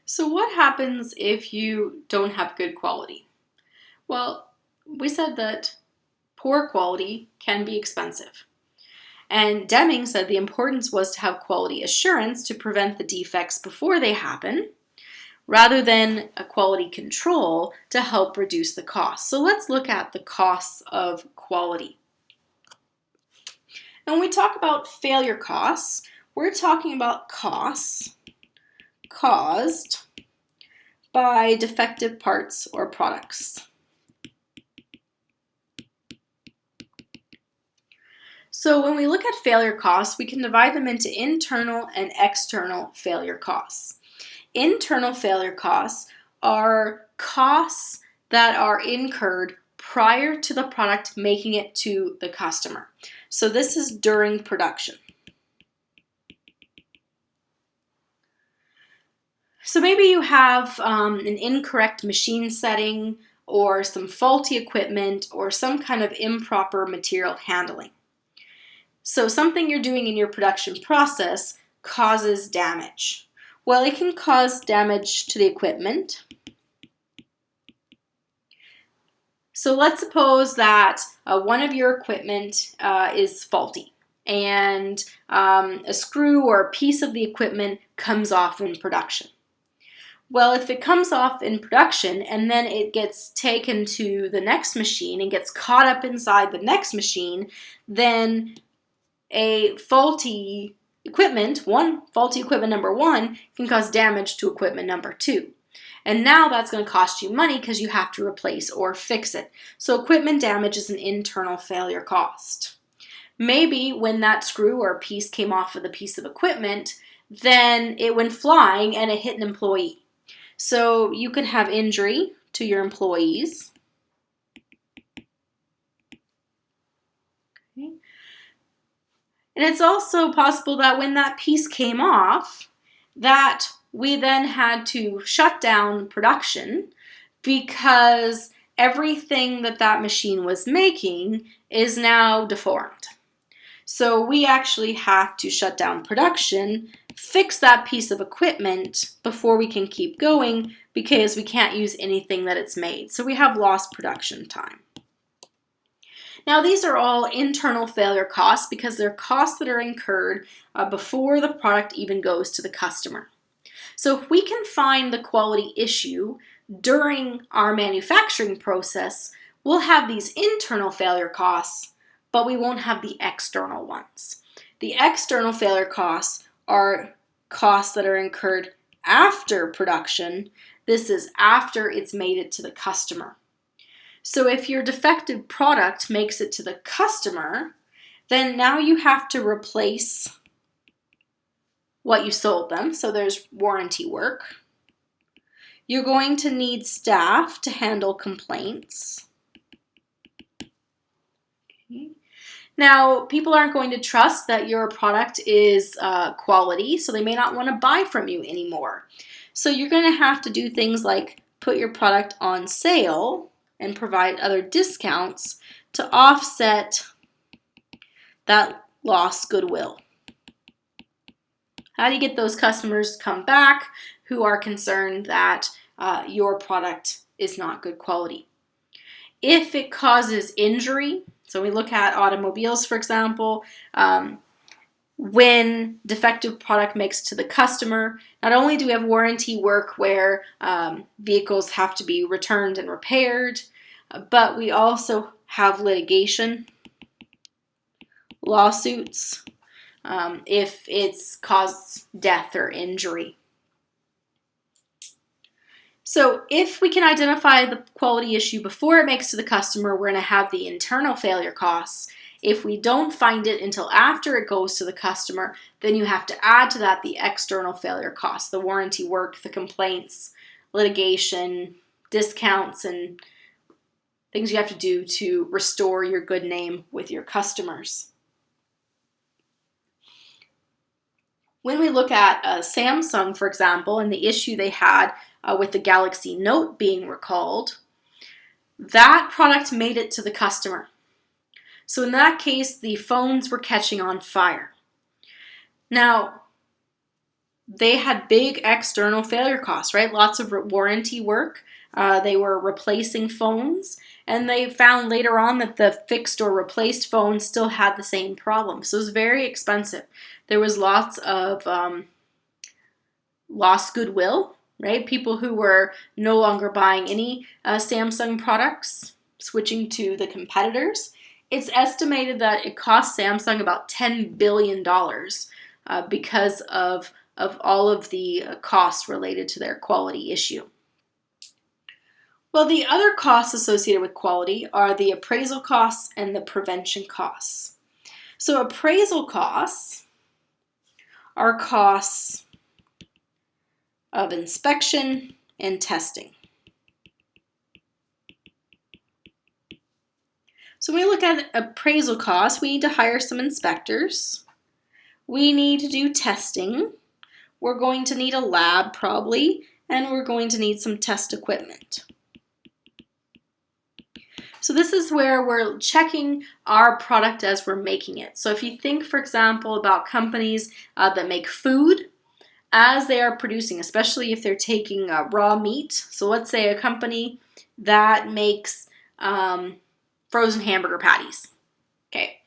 So what happens if you don't have good quality? Well, we said that poor quality can be expensive. And Deming said the importance was to have quality assurance to prevent the defects before they happen, rather than a quality control to help reduce the cost. So let's look at the costs of quality. And when we talk about failure costs, we're talking about costs caused by defective parts or products. So when we look at failure costs, we can divide them into internal and external failure costs. Internal failure costs are costs that are incurred prior to the product making it to the customer. So this is during production. So maybe you have an incorrect machine setting or some faulty equipment or some kind of improper material handling. So something you're doing in your production process causes damage. Well, it can cause damage to the equipment. So let's suppose that one of your equipment is faulty and a screw or a piece of the equipment comes off in production. Well, if it comes off in production and then it gets taken to the next machine and gets caught up inside the next machine, then a faulty equipment, faulty equipment number one, can cause damage to equipment number two. And now that's going to cost you money because you have to replace or fix it. So equipment damage is an internal failure cost. Maybe when that screw or piece came off of the piece of equipment, then it went flying and it hit an employee. So you could have injury to your employees. Okay. And it's also possible that when that piece came off, that we then had to shut down production because everything that machine was making is now deformed. So we actually have to shut down production, fix that piece of equipment before we can keep going because we can't use anything that it's made. So we have lost production time. Now these are all internal failure costs because they're costs that are incurred before the product even goes to the customer. So if we can find the quality issue during our manufacturing process, we'll have these internal failure costs, but we won't have the external ones. The external failure costs are costs that are incurred after production. This is after it's made it to the customer. So if your defective product makes it to the customer, then now you have to replace what you sold them. So there's warranty work. You're going to need staff to handle complaints. Okay. Now, people aren't going to trust that your product is quality, so they may not want to buy from you anymore. So you're going to have to do things like put your product on sale and provide other discounts to offset that lost goodwill. How do you get those customers to come back who are concerned that your product is not good quality? If it causes injury, so we look at automobiles, for example, when defective product makes to the customer, not only do we have warranty work where vehicles have to be returned and repaired, but we also have litigation, lawsuits, if it's caused death or injury. So if we can identify the quality issue before it makes to the customer, we're going to have the internal failure costs. If we don't find it until after it goes to the customer, then you have to add to that the external failure costs, the warranty work, the complaints, litigation, discounts, and things you have to do to restore your good name with your customers. When we look at Samsung, for example, and the issue they had with the Galaxy Note being recalled, that product made it to the customer. So in that case, the phones were catching on fire. Now, they had big external failure costs, right? Lots of warranty work. They were replacing phones, and they found later on that the fixed or replaced phone still had the same problem. So it was very expensive. There was lots of lost goodwill, right? People who were no longer buying any Samsung products, switching to the competitors. It's estimated that it cost Samsung about $10 billion because of all of the costs related to their quality issue. Well, the other costs associated with quality are the appraisal costs and the prevention costs. So appraisal costs are costs of inspection and testing. So when we look at appraisal costs, we need to hire some inspectors. We need to do testing. We're going to need a lab probably, and we're going to need some test equipment. So this is where we're checking our product as we're making it. So if you think, for example, about companies that make food, as they are producing, especially if they're taking raw meat. So let's say a company that makes frozen hamburger patties. Okay,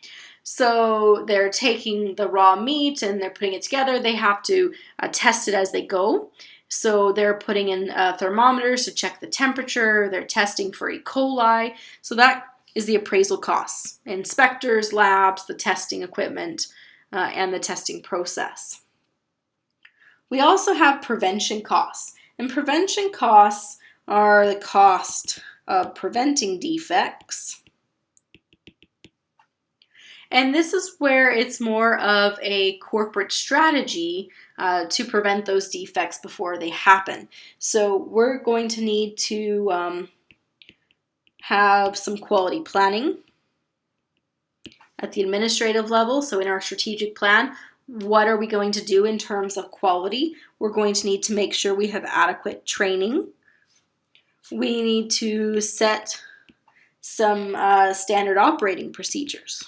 so they're taking the raw meat and they're putting it together. They have to test it as they go. So they're putting in thermometers to check the temperature. They're testing for E. coli. So that is the appraisal costs. Inspectors, labs, the testing equipment, and the testing process. We also have prevention costs. And prevention costs are the cost of preventing defects. And this is where it's more of a corporate strategy to prevent those defects before they happen. So we're going to need to have some quality planning at the administrative level. So in our strategic plan, what are we going to do in terms of quality? We're going to need to make sure we have adequate training. We need to set some standard operating procedures.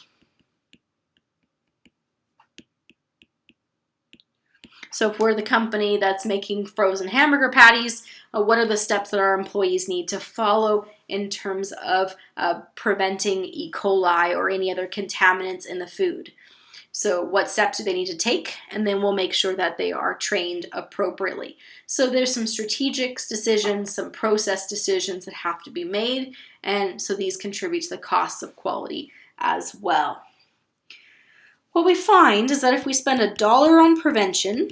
So if we're the company that's making frozen hamburger patties, what are the steps that our employees need to follow in terms of preventing E. coli or any other contaminants in the food? So what steps do they need to take? And then we'll make sure that they are trained appropriately. So there's some strategic decisions, some process decisions that have to be made. And so these contribute to the costs of quality as well. What we find is that if we spend $1 on prevention,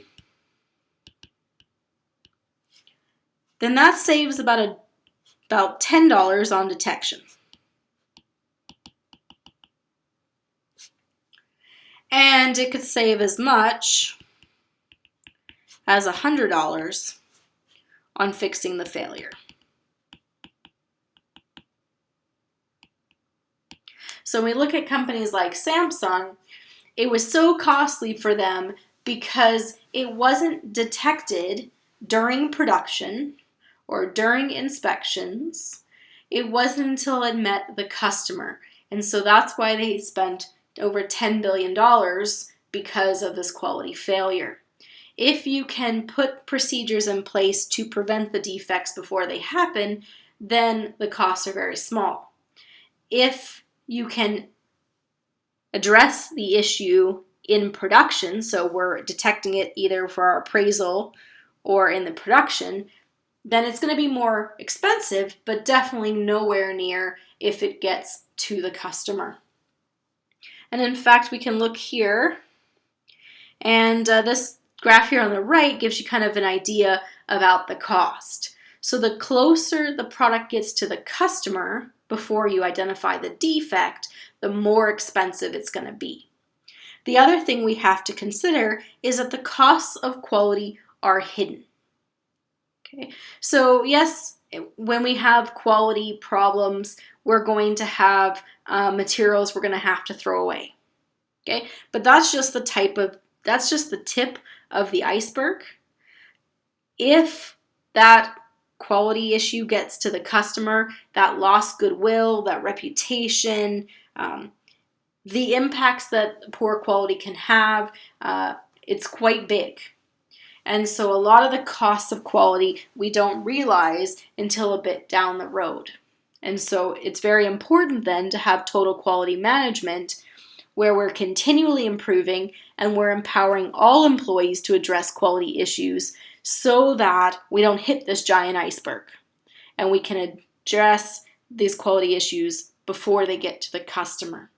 then that saves about $10 on detection. And it could save as much as $100 on fixing the failure. So when we look at companies like Samsung, it was so costly for them because it wasn't detected during production or during inspections. It wasn't until it met the customer. And so that's why they spent over $10 billion because of this quality failure. If you can put procedures in place to prevent the defects before they happen, then the costs are very small. If you can address the issue in production, so we're detecting it either for our appraisal or in the production, then it's going to be more expensive, but definitely nowhere near if it gets to the customer. And in fact, we can look here, and this graph here on the right gives you kind of an idea about the cost. So the closer the product gets to the customer before you identify the defect, the more expensive it's going to be. The other thing we have to consider is that the costs of quality are hidden. Okay, so yes, when we have quality problems, we're going to have materials we're going to have to throw away. Okay, but that's just the tip of the iceberg. If that quality issue gets to the customer, that lost goodwill, that reputation, the impacts that poor quality can have, it's quite big. And so a lot of the costs of quality we don't realize until a bit down the road. And so it's very important then to have total quality management where we're continually improving and we're empowering all employees to address quality issues so that we don't hit this giant iceberg and we can address these quality issues before they get to the customer.